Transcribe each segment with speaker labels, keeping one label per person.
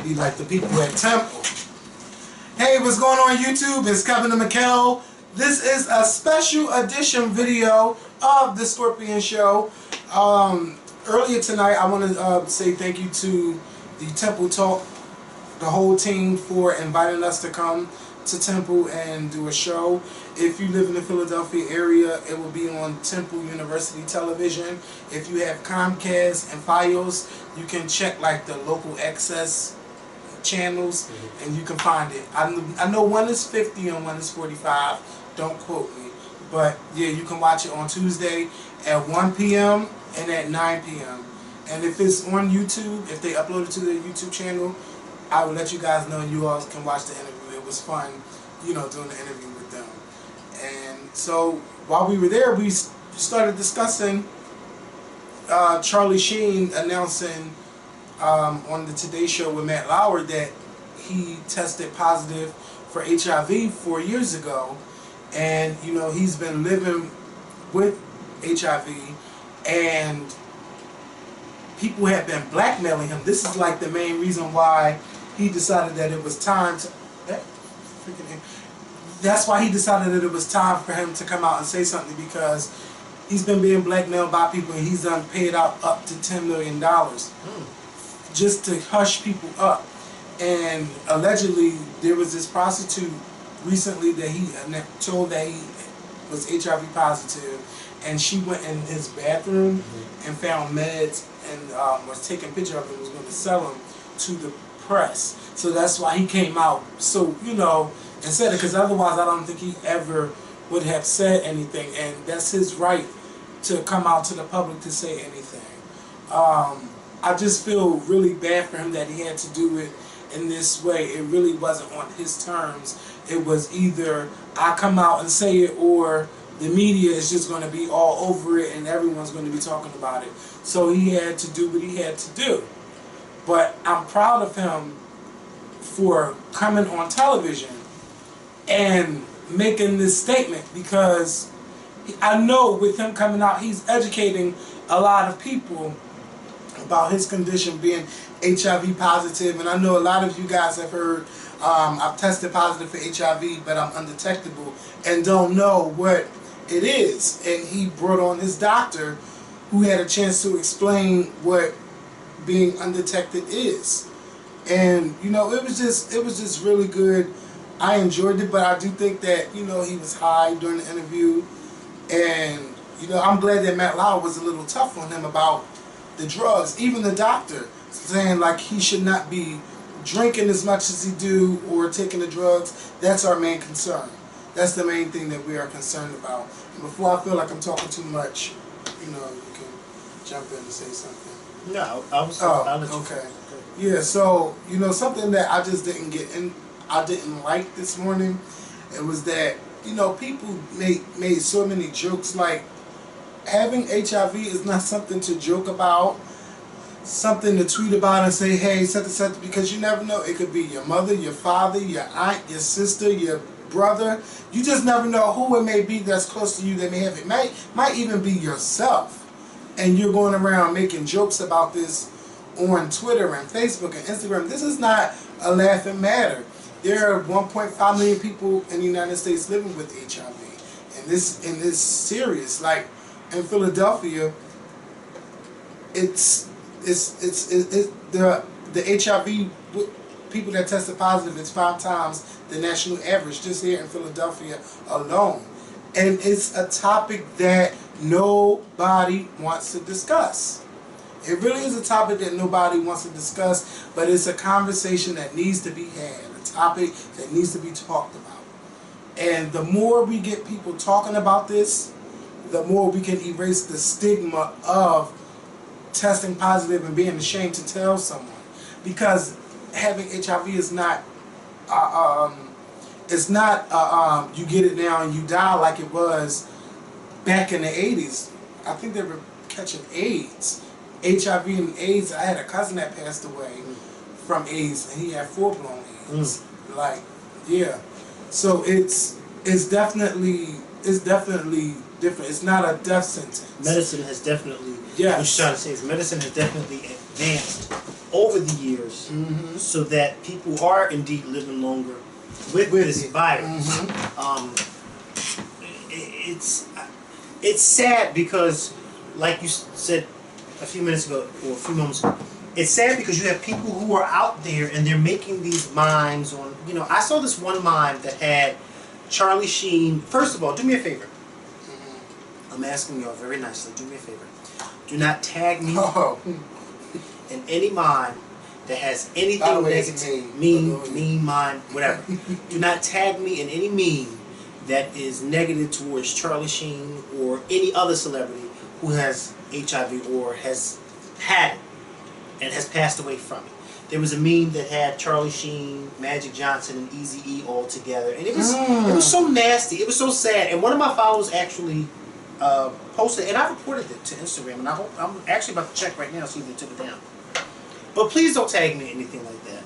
Speaker 1: be like the people at Temple. Hey, what's going on YouTube? It's Kevin and Mikkel. This is a special edition video of the Scorpion Show. Earlier tonight, I want to say thank you to the Temple Talk, the whole team, for inviting us to come to Temple and do a show. If you live in the Philadelphia area, it will be on Temple University Television. If you have Comcast and Fios, you can check like the local access channels and you can find it. I know one is 50 and one is 45. Don't quote me. But yeah, you can watch it on Tuesday at 1 p.m. and at 9 p.m. And if it's on YouTube, if they upload it to their YouTube channel, I will let you guys know and you all can watch the interview. It was fun, you know, doing the interview with them. And so while we were there, we started discussing Charlie Sheen announcing on the Today Show with Matt Lauer that he tested positive for HIV 4 years ago. And, you know, he's been living with HIV and people have been blackmailing him. This is like the main reason why he decided that it was time to... That's why he decided that it was time for him to come out and say something, because he's been being blackmailed by people and he's done paid out up to $10 million just to hush people up. And allegedly there was this prostitute recently that he told that he was HIV positive, and she went in his bathroom and found meds and was taking pictures of them and was going to sell them to the press. So that's why he came out. So, you know, and said it, because otherwise I don't think he ever would have said anything, and that's his right to come out to the public to say anything. I just feel really bad for him that he had to do it in this way. It really wasn't on his terms. It was either I come out and say it, or the media is just going to be all over it and everyone's going to be talking about it. So he had to do what he had to do. But I'm proud of him for coming on television and making this statement, because I know with him coming out, he's educating a lot of people about his condition being HIV positive. And I know a lot of you guys have heard I've tested positive for HIV, but I'm undetectable and don't know what it is. And he brought on his doctor who had a chance to explain what being undetected is. And you know, it was just really good. I enjoyed it, but I do think that, you know, he was high during the interview. And you know, I'm glad that Matt Lauer was a little tough on him about the drugs. Even the doctor saying like he should not be drinking as much as he do or taking the drugs. That's our main concern. That's the main thing that we are concerned about. And before I feel like I'm talking too much, you know, you can jump in and say something.
Speaker 2: No, I was.
Speaker 1: Okay. Yeah. So you know, something that I just didn't get in, I didn't like this morning. It was that, you know, people made so many jokes. Like, having HIV is not something to joke about, something to tweet about and say, hey, such, because you never know. It could be your mother, your father, your aunt, your sister, your brother. You just never know who it may be that's close to you that may have it. Might even be yourself. And you're going around making jokes about this on Twitter and Facebook and Instagram. This is not a laughing matter. There are 1.5 million people in the United States living with HIV. And this is serious. Like in Philadelphia, the HIV people that tested positive is 5 times the national average just here in Philadelphia alone. And it's a topic that nobody wants to discuss. It really is a topic that nobody wants to discuss, but it's a conversation that needs to be had, a topic that needs to be talked about. And the more we get people talking about this, the more we can erase the stigma of testing positive and being ashamed to tell someone. Because having HIV is not, you get it now and you die like it was back in the 80s. I think they were catching AIDS. HIV and AIDS. I had a cousin that passed away from AIDS, and he had full-blown AIDS. Like, yeah. So it's definitely different. It's not a death sentence.
Speaker 2: Medicine has definitely.
Speaker 1: Yes.
Speaker 2: What you're trying to say is medicine has definitely advanced over the years, so that people are indeed living longer with this virus. It's sad because, like you said a few minutes ago or a few moments ago, it's sad because you have people who are out there and they're making these mimes on. You know, I saw this one mime that had Charlie Sheen. First of all, do me a favor. I'm asking y'all very nicely. Do me a favor. Do not tag me in any mime that has anything negative, mean, mime, whatever. Do not tag me in any meme that is negative towards Charlie Sheen or any other celebrity who has HIV or has had it and has passed away from it. There was a meme that had Charlie Sheen, Magic Johnson, and Eazy-E all together, and it was so nasty. It was so sad. And one of my followers actually posted, and I reported it to Instagram, and I'm actually about to check right now to see if they took it down. But please don't tag me in anything like that,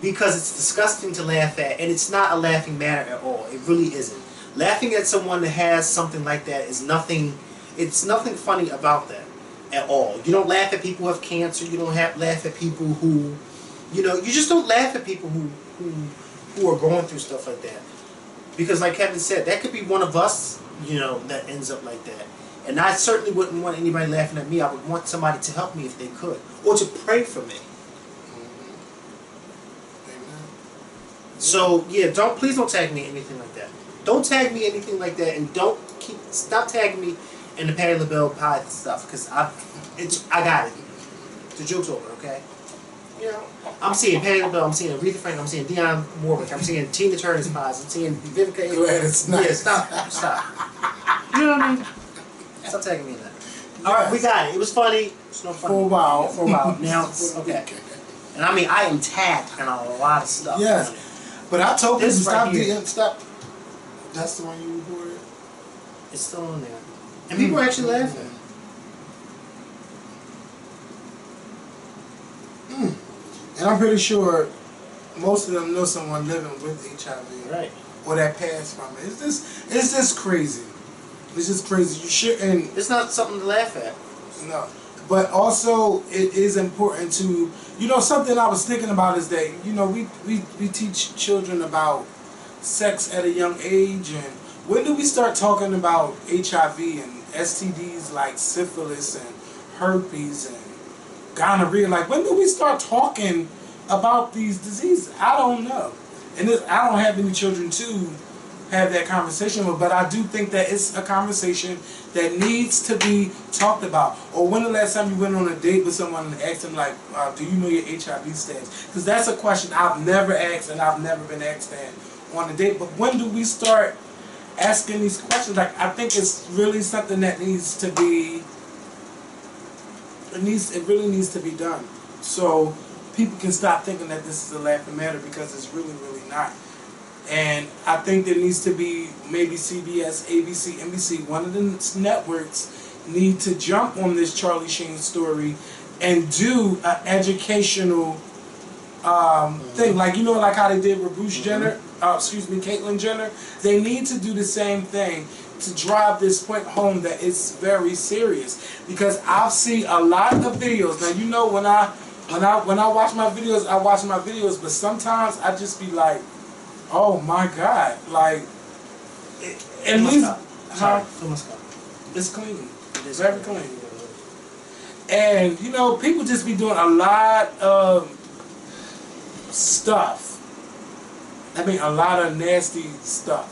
Speaker 2: because it's disgusting to laugh at, and it's not a laughing matter at all. It really isn't. Laughing at someone that has something like that is nothing. It's nothing funny about that at all. You don't laugh at people who have cancer. You don't laugh at people who, you know, you just don't laugh at people who are going through stuff like that, because like Kevin said, that could be one of us, you know, that ends up like that. And I certainly wouldn't want anybody laughing at me. I would want somebody to help me if they could, or to pray for me. So yeah, please don't tag me anything like that. Don't tag me anything like that, and stop tagging me in the Patti LaBelle pie stuff, because I got it. The joke's over, okay? You know, I'm seeing Patti LaBelle, I'm seeing Aretha Franklin, I'm seeing Dionne Warwick, I'm seeing Tina Turner's pies, I'm seeing Vivica.
Speaker 1: Go ahead, it's nice.
Speaker 2: Yeah, stop. You know what I mean? Stop tagging me in that. All right, we got it. It was funny. It's no funny.
Speaker 1: For a while.
Speaker 2: Now it's okay. And I mean, I am tagged in a lot of stuff.
Speaker 1: Yes, but I told people
Speaker 2: Stop.
Speaker 1: That's the one you reported?
Speaker 2: It's still on there. And people are actually laughing.
Speaker 1: And I'm pretty sure most of them know someone living with HIV.
Speaker 2: Right.
Speaker 1: Or that passed from it. It's just crazy. It's just crazy. You shouldn't.
Speaker 2: It's not something to laugh at.
Speaker 1: No. But also, it is important to, you know, something I was thinking about is that, you know, we teach children about sex at a young age, and when do we start talking about HIV and STDs like syphilis and herpes and gonorrhea? Like, when do we start talking about these diseases? I don't know. And I don't have any children to have that conversation with, but I do think that it's a conversation that needs to be talked about. Or when the last time you went on a date with someone and asked them, like, do you know your HIV status? Because that's a question I've never asked, and I've never been asked that on a date. But when do we start asking these questions? Like, I think it's really something that needs to be, it really needs to be done. So people can stop thinking that this is a laughing matter, because it's really, really not. And I think there needs to be maybe CBS, ABC, NBC, one of the networks need to jump on this Charlie Sheen story and do an educational thing. Like, you know, like how they did with Caitlyn Jenner. They need to do the same thing to drive this point home that it's very serious. Because I've seen a lot of videos. Now, you know, when I watch my videos, I watch my videos, but sometimes I just be like, oh my God, like, at least, it's clean. It's very clean. And, you know, people just be doing a lot of stuff. I mean, a lot of nasty stuff.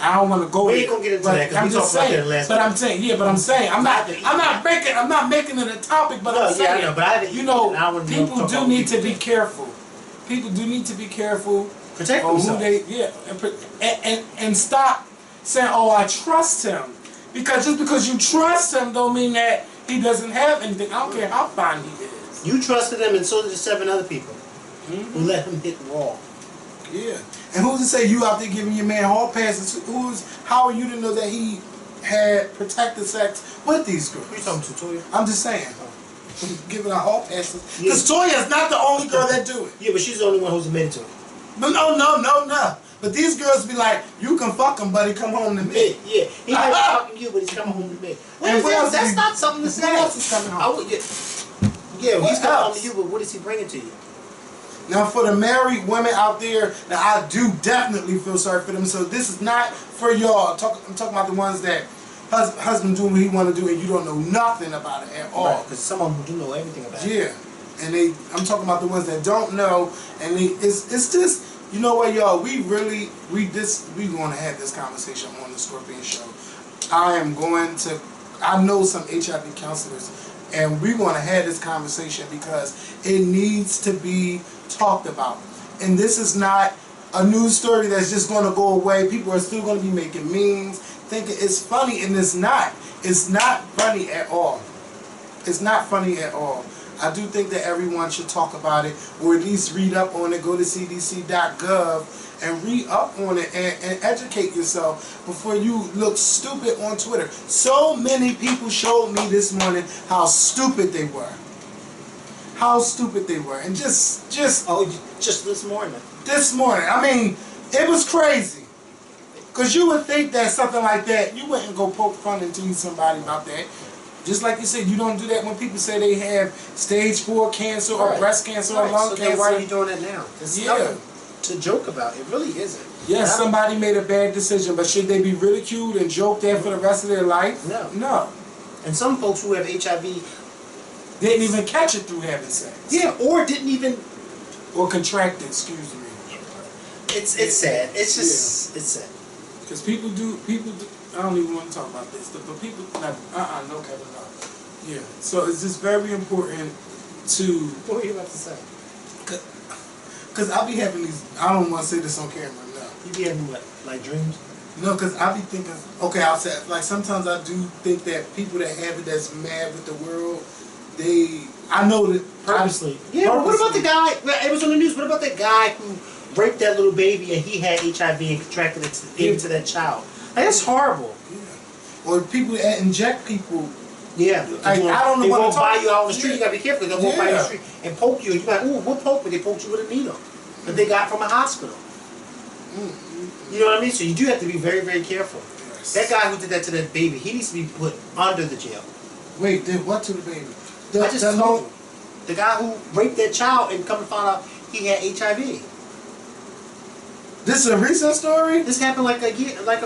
Speaker 1: I don't want to go.
Speaker 2: We ain't gonna get into that, because we talked about that in the last.
Speaker 1: But I'm saying, I'm not making it a topic. But I'm saying,
Speaker 2: yeah, but
Speaker 1: you know, people do need to be careful. People do need to be careful.
Speaker 2: Protect themselves.
Speaker 1: And stop saying, oh, I trust him. Because just because you trust him don't mean that he doesn't have anything. I don't care how fine he is.
Speaker 2: You trusted him, and so did the 7 other people who let him hit raw.
Speaker 1: Yeah. And who's to say you out there giving your man hall passes? How are you to know that he had protected sex with these girls?
Speaker 2: Who you talking to, Toya?
Speaker 1: I'm just saying. Giving out hall passes. Because Toya's not the only girl that do it.
Speaker 2: Yeah, but she's the only one who's admitted to it.
Speaker 1: No. But these girls be like, you can fuck him, but he come home to me.
Speaker 2: Yeah. He might be fucking you, but he's coming home to me. That's not something to say.
Speaker 1: What else is coming home?
Speaker 2: Yeah,
Speaker 1: What
Speaker 2: he's coming home
Speaker 1: else?
Speaker 2: to you, but what is he bringing to you?
Speaker 1: Now, for the married women out there, now I do definitely feel sorry for them. So this is not for y'all. I'm talking about the ones that husband doing what he want to do and you don't know nothing about it at all.
Speaker 2: Right, because some of them do know everything about it.
Speaker 1: Yeah, and I'm talking about the ones that don't know, and it's just, you know what, y'all, we going to have this conversation on the Scorpion Show. I know some HIV counselors, and we're going to have this conversation because it needs to be talked about. And this is not a news story that's just going to go away. People are still going to be making memes, thinking it's funny, and it's not. It's not funny at all. It's not funny at all. I do think that everyone should talk about it, or at least read up on it. Go to cdc.gov and read up on it and educate yourself before you look stupid on Twitter. So many people showed me this morning how stupid they were. How stupid they were. And just
Speaker 2: this morning.
Speaker 1: This morning. I mean, it was crazy. Because you would think that something like that, you wouldn't go poke fun and tease somebody about that. Just like you said, you don't do that when people say they have stage 4 cancer or breast cancer or lung cancer.
Speaker 2: Why are you doing it now? It's nothing to joke about. It really isn't.
Speaker 1: Yes, somebody made a bad decision, but should they be ridiculed and joked at for the rest of their life?
Speaker 2: No.
Speaker 1: No.
Speaker 2: And some folks who have HIV
Speaker 1: didn't even catch it through having sex.
Speaker 2: Yeah, or didn't even...
Speaker 1: Or contract it, excuse me.
Speaker 2: It's sad. It's just... It's sad.
Speaker 1: Because people do... I don't even want to talk about this, but people... Like, no, Kevin, no. Yeah. So it's just very important to...
Speaker 2: What were you about to say?
Speaker 1: Because I be having these... I don't want to say this on camera, no.
Speaker 2: You be having what? Like dreams?
Speaker 1: No, because I be thinking... Okay, I'll say... Like, sometimes I do think that people that have it that's mad with the world, I know that...
Speaker 2: Purposely. But what about the guy... It was on the news. What about that guy who raped that little baby and he had HIV and contracted it, gave it to that child? Like, that's horrible.
Speaker 1: Yeah. Or people that inject people...
Speaker 2: Yeah,
Speaker 1: I don't know.
Speaker 2: They won't buy you out on the street. You gotta be careful. They won't buy you on the street and poke you. You like, ooh, what poke me? They poked you with a needle that they got from a hospital. You know what I mean? So you do have to be very, very careful. Yes. That guy who did that to that baby, he needs to be put under the jail.
Speaker 1: Wait, did what to the baby?
Speaker 2: I just told you. The guy who raped that child and come to find out he had HIV.
Speaker 1: This is a recent story?
Speaker 2: This happened like a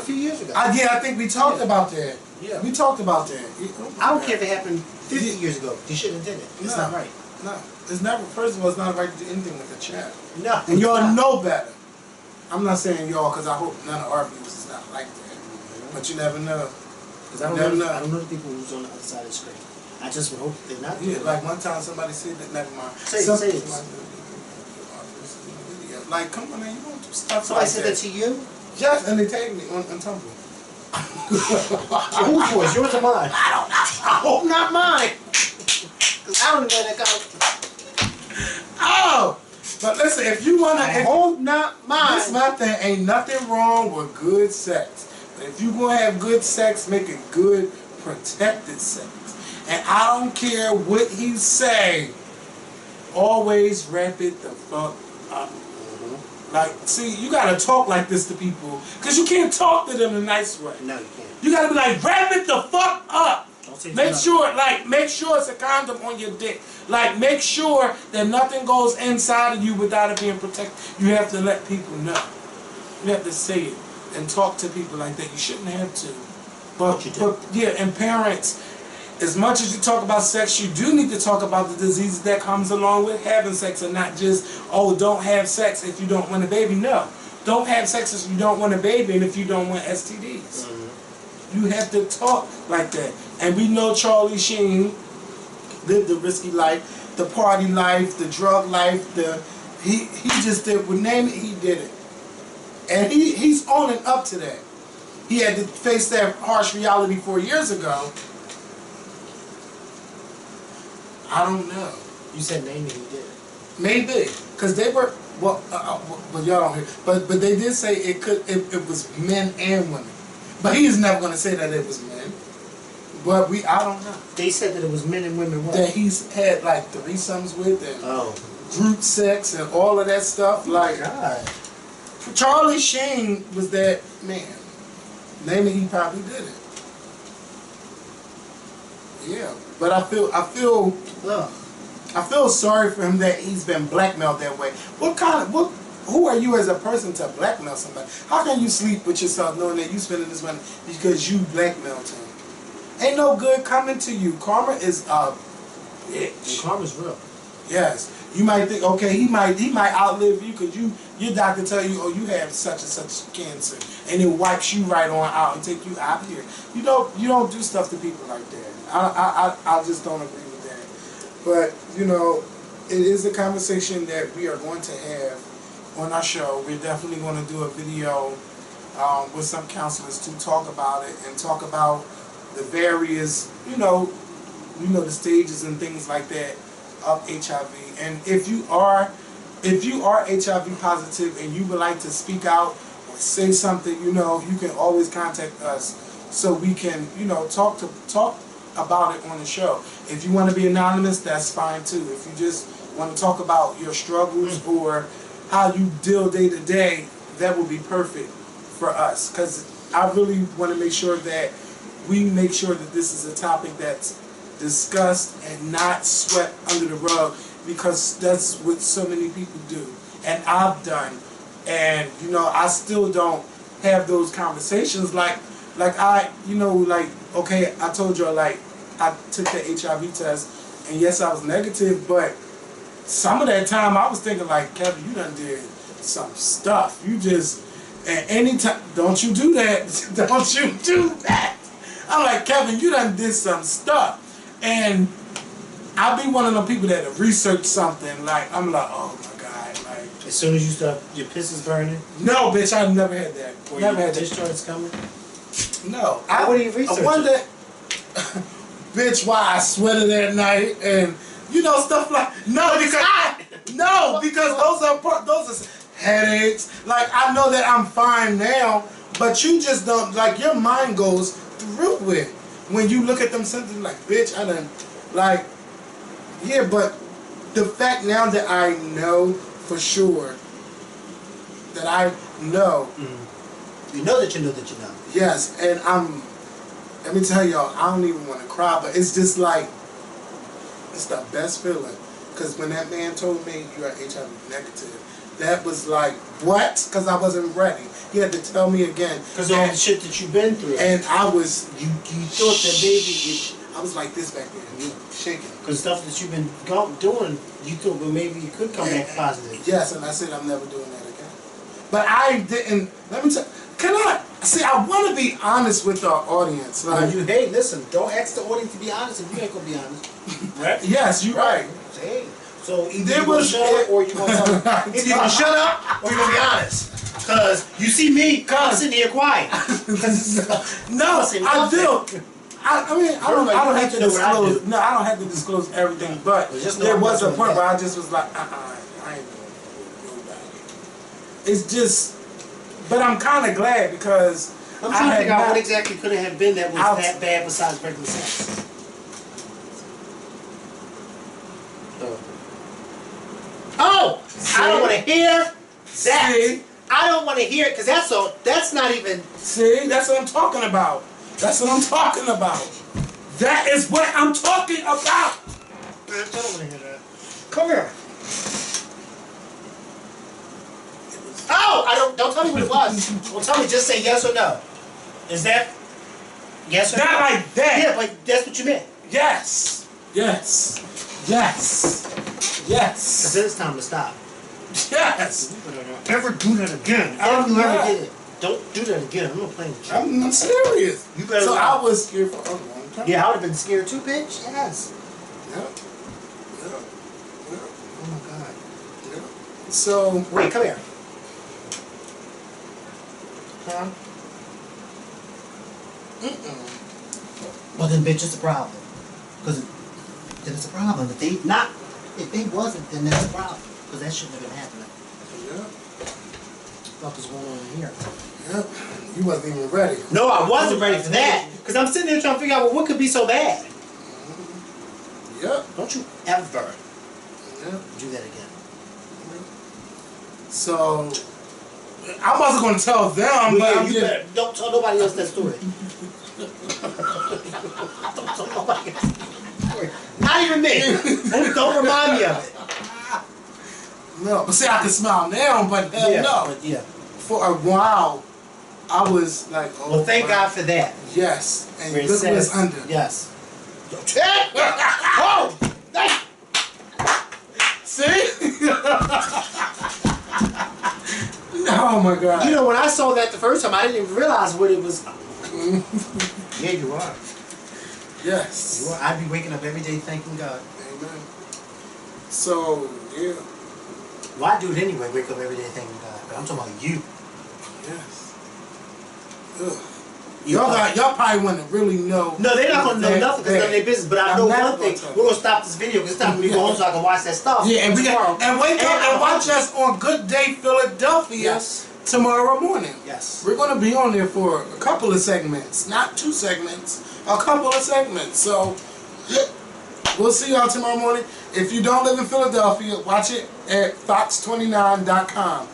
Speaker 2: few years ago.
Speaker 1: Yeah, I think we talked about that.
Speaker 2: Yeah.
Speaker 1: We talked about that.
Speaker 2: I don't care if it happened 50 years ago. You shouldn't have did it. It's not right.
Speaker 1: No. It's never, first of all, it's not right to do anything with a child.
Speaker 2: No.
Speaker 1: And y'all know better. I'm not saying y'all because I hope none of our views is not like that. But you never know.
Speaker 2: Because I don't know the people who's on the other side of the screen. I just would hope they're not.
Speaker 1: Yeah, like one time somebody said that, never mind.
Speaker 2: Say it.
Speaker 1: Like, come on, man, you don't do stuff
Speaker 2: somebody
Speaker 1: like
Speaker 2: said that to you?
Speaker 1: Yes, and they tagged me on Tumblr.
Speaker 2: Whose voice? Yours or mine? I don't know. I hope not mine. Because I don't know that guy.
Speaker 1: Oh! But listen, if you want to...
Speaker 2: I hope not mine.
Speaker 1: This my thing. Ain't nothing wrong with good sex. But if you going to have good sex, make it good, protected sex. And I don't care what he say. Always wrap it the fuck up. Like, see, you gotta talk like this to people, cause you can't talk to them the nice way.
Speaker 2: No, you can't.
Speaker 1: You gotta be like, wrap it the fuck up. Make sure it's a condom on your dick. Like, make sure that nothing goes inside of you without it being protected. You have to let people know. You have to say it and talk to people like that. You shouldn't have to. But yeah, and parents, as much as you talk about sex, you do need to talk about the diseases that comes along with having sex, and not just, oh, don't have sex if you don't want a baby. No. Don't have sex if you don't want a baby and if you don't want STDs. You have to talk like that. And we know Charlie Sheen lived the risky life, the party life, the drug life, he just did, with name it, he did it. And he's owning up to that. He had to face that harsh reality 4 years ago. I don't know.
Speaker 2: You said maybe he did.
Speaker 1: Maybe, because they were but y'all don't hear. But they did say it was men and women. But he is never going to say that it was men. But I don't know.
Speaker 2: They said that it was men and women. What?
Speaker 1: That he's had like threesomes with and group sex and all of that stuff. Like,
Speaker 2: God.
Speaker 1: Charlie Sheen was that man. Namely, he probably did it. Yeah, but I feel I feel sorry for him that he's been blackmailed that way. Who are you as a person to blackmail somebody? How can you sleep with yourself knowing that you spending this money because you blackmailed him? Ain't no good coming to you. Karma is a bitch.
Speaker 2: And karma's real.
Speaker 1: Yes. You might think, okay, he might outlive you because your doctor tell you, oh, you have such and such cancer, and it wipes you right on out and take you out of here. You don't do stuff to people like that. I just don't agree with that. But it is a conversation that we are going to have on our show. We're definitely going to do a video with some counselors to talk about it and talk about the various, the stages and things like that of HIV. And if you are HIV positive and you would like to speak out or say something, you can always contact us so we can, talk about it on the show. If you want to be anonymous, that's fine too. If you just want to talk about your struggles or how you deal day to day, that would be perfect for us. Because I really want to make sure that we make sure that this is a topic that's discussed and not swept under the rug, because that's what so many people do, and I've done, and I still don't have those conversations. Okay, I told you, I took the HIV test, and yes, I was negative, but some of that time I was thinking Kevin, you done did some stuff. You just, and anytime, don't you do that, don't you do that. I'm like, Kevin, you done did some stuff. And I'll be one of the people that research something, I'm like, oh my God,
Speaker 2: as soon as you start, your piss is burning?
Speaker 1: No, bitch, I've never had that.
Speaker 2: Or
Speaker 1: never
Speaker 2: your
Speaker 1: had
Speaker 2: discharge is coming?
Speaker 1: No.
Speaker 2: What do you research?
Speaker 1: I wonder, bitch, why I sweated that night and, stuff like, because those are headaches. I know that I'm fine now, but you just don't, your mind goes through it. When you look at them symptoms, bitch, I done, yeah, but the fact now that I know for sure, that I know.
Speaker 2: You know that you know that you know.
Speaker 1: Yes, and let me tell y'all, I don't even want to cry, but it's just it's the best feeling. Because when that man told me you are HIV negative, that was what? Because I wasn't ready. He had to tell me again.
Speaker 2: Because all the shit that you've been through.
Speaker 1: And I was...
Speaker 2: You thought that maybe...
Speaker 1: I was like this back then, shaking.
Speaker 2: Because stuff that you've been doing, you thought, well, maybe you could come back positive.
Speaker 1: Yes, and I said I'm never doing that again. But I didn't... Let me tell... Can I... See, I want to be honest with our audience.
Speaker 2: Hey, listen, don't ask the audience to be honest if you ain't going to be honest. Right?
Speaker 1: Yes, you're right.
Speaker 2: Hey. So either you're going to shut up or you're going to either you're going to shut up or you're going to be honest. Because you see me, I'm sitting here quiet.
Speaker 1: No, I do. I don't have to disclose. No, I don't have to disclose everything. But there was a point where I just was like, I ain't doing nobody. It's just, but I'm kind of glad because
Speaker 2: I'm trying to figure out what exactly could have been that was that bad besides regular sex. Oh, see? I don't want to hear that. See? I don't want to hear it because that's not even.
Speaker 1: See, that's what I'm talking about. That's what I'm talking about. That is what I'm talking about.
Speaker 2: I don't want to hear that. Come here. Oh, don't tell me what it was. Well, tell me. Just say yes or no. Is that yes or no?
Speaker 1: Not like that.
Speaker 2: Yeah, but that's what you meant.
Speaker 1: Yes. Yes. Yes. Yes.
Speaker 2: Because then it's time to stop.
Speaker 1: Yes.
Speaker 2: Don't ever do that again. If you ever did it, don't do that again. I'm not playing with you.
Speaker 1: I'm serious.
Speaker 2: You better.
Speaker 1: So I was scared for a long time.
Speaker 2: Yeah, I would have been scared too, bitch. Yes.
Speaker 1: Yep.
Speaker 2: Oh my God.
Speaker 1: Yep. So
Speaker 2: wait, come here. Huh? Well then, bitch, it's a problem. Because then it's a problem. If they wasn't, then that's a problem. Because that shouldn't have been happening.
Speaker 1: Yeah.
Speaker 2: What the fuck is going on here?
Speaker 1: Yep. You wasn't even ready.
Speaker 2: No, I wasn't ready for that. Because I'm sitting there trying to figure out, well, what could be so bad?
Speaker 1: Yep.
Speaker 2: Don't you ever do that again.
Speaker 1: So, I wasn't going to tell them, but
Speaker 2: you better, don't tell nobody else that story. Don't tell nobody else that story. I Not even me. Don't remind me of it.
Speaker 1: No, but see, I can smile now, but hell
Speaker 2: Yeah,
Speaker 1: no.
Speaker 2: but yeah.
Speaker 1: For a while, I was like, oh.
Speaker 2: Well, thank
Speaker 1: my.
Speaker 2: God for that.
Speaker 1: Yes, and
Speaker 2: Where it
Speaker 1: look what's
Speaker 2: says-
Speaker 1: under.
Speaker 2: Yes.
Speaker 1: Oh! See? Oh my God.
Speaker 2: You know, when I saw that the first time, I didn't even realize what it was. Yeah, you are.
Speaker 1: Yes.
Speaker 2: You are. I'd be waking up every day thanking God.
Speaker 1: Amen. So, yeah.
Speaker 2: Well, I do it anyway, wake up every day thanking God. But I'm talking about you.
Speaker 1: Yes. Ugh. Y'all probably want to really know.
Speaker 2: No, they're not going to know nothing because they're in their business. But I know one thing. We're going to stop this video because it's time for me to go home so I can watch that stuff.
Speaker 1: Yeah, and
Speaker 2: tomorrow.
Speaker 1: and wake up and watch us on Good Day Philadelphia.
Speaker 2: Yes.
Speaker 1: Tomorrow morning.
Speaker 2: Yes.
Speaker 1: We're going to be on there for a couple of segments. Not 2 segments. A couple of segments. So, we'll see y'all tomorrow morning. If you don't live in Philadelphia, watch it at fox29.com.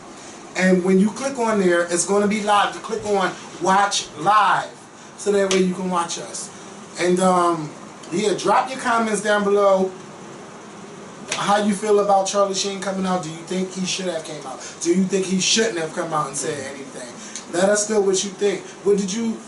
Speaker 1: And when you click on there, it's going to be live. You click on Watch Live. So that way you can watch us. And, yeah, drop your comments down below. How you feel about Charlie Sheen coming out? Do you think he should have came out? Do you think he shouldn't have come out and said anything? Let us know what you think. What did you...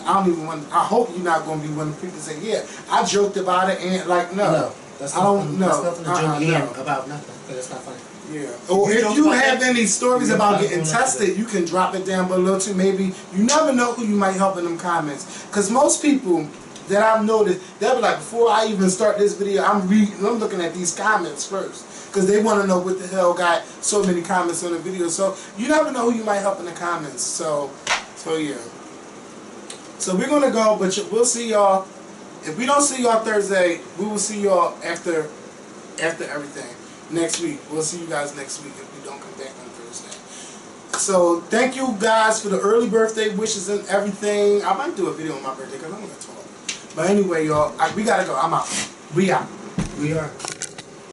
Speaker 1: I don't even want... I hope you're not going to be one of the people that say, yeah, I joked about it and, like, no.
Speaker 2: That's
Speaker 1: I don't know.
Speaker 2: That's nothing to joke
Speaker 1: no.
Speaker 2: about nothing. Because it's not funny.
Speaker 1: Yeah. Or if you have any stories about getting tested, you can drop it down below too. Maybe you never know who you might help in them comments. Because most people that I've noticed, they'll be like, before I even start this video, I'm looking at these comments first. Because they want to know what the hell got so many comments on the video. So you never know who you might help in the comments. So yeah. So we're going to go, but we'll see y'all. If we don't see y'all Thursday, we will see y'all after everything. Next week. We'll see you guys next week if we don't come back on Thursday. So, thank you guys for the early birthday wishes and everything. I might do a video on my birthday because I'm going to talk. But anyway, y'all, we got to go. I'm out. We out.
Speaker 2: We are.